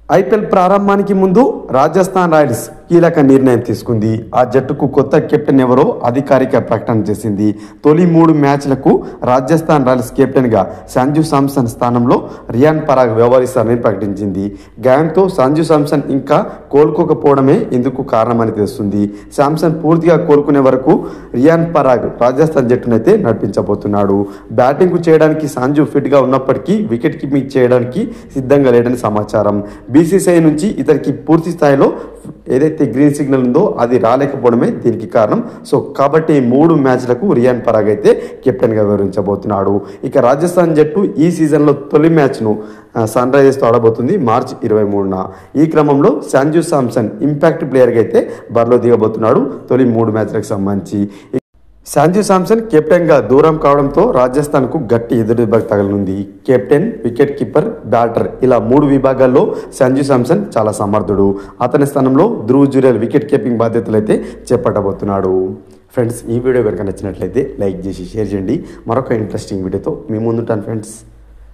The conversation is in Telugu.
ఐపీఎల్ ప్రారంభానికి ముందు రాజస్థాన్ రాయల్స్ కీలక నిర్ణయం తీసుకుంది. ఆ జట్టుకు కొత్త కెప్టెన్ ఎవరో అధికారిక ప్రకటన చేసింది. తొలి 3 మ్యాచ్లకు రాజస్థాన్ రాయల్స్ కెప్టెన్గా సంజు శాంసన్ స్థానంలో రియాన్ పరాగ్ వ్యవహరిస్తారని ప్రకటించింది. గాయంతో సంజు శాంసన్ ఇంకా కోలుకోకపోవడమే ఇందుకు కారణమని తెలుస్తుంది. శాంసన్ పూర్తిగా కోలుకునే వరకు రియాన్ పరాగ్ రాజస్థాన్ జట్టునైతే నడిపించబోతున్నాడు. బ్యాటింగ్ చేయడానికి సంజు ఫిట్గా ఉన్నప్పటికీ వికెట్ కీపింగ్ చేయడానికి సిద్ధంగా లేడని సమాచారం. బీసీసీఐ నుంచి ఇతనికి పూర్తి స్థాయిలో ఏదైతే గ్రీన్ సిగ్నల్ ఉందో అది రాలేకపోవడమే దీనికి కారణం. సో కాబట్టి 3 మ్యాచ్లకు రియాన్ పరాగ్ అయితే కెప్టెన్గా వివరించబోతున్నాడు. ఇక రాజస్థాన్ జట్టు ఈ సీజన్లో తొలి మ్యాచ్ను సన్ రైజర్స్తో ఆడబోతుంది మార్చి 23న. ఈ క్రమంలో సంజు శాంసన్ ఇంపాక్ట్ ప్లేయర్గా అయితే బరిలో దిగబోతున్నాడు తొలి 3 మ్యాచ్లకు సంబంధించి. సంజు శాంసన్ కెప్టెన్గా దూరం కావడంతో రాజస్థాన్కు గట్టి ఎదురుదెబ్బ తగలనుంది. కెప్టెన్, వికెట్ కీపర్, బ్యాటర్ ఇలా 3 విభాగాల్లో సంజు శాంసన్ చాలా సమర్థుడు. అతని స్థానంలో ధ్రువ్ జురేల్ వికెట్ కీపింగ్ బాధ్యతలు అయితే చేపట్టబోతున్నాడు. ఫ్రెండ్స్, ఈ వీడియో కనుక నచ్చినట్లయితే లైక్ చేసి షేర్ చేయండి. మరొక ఇంట్రెస్టింగ్ వీడియోతో మీ ముందుంటాను ఫ్రెండ్స్.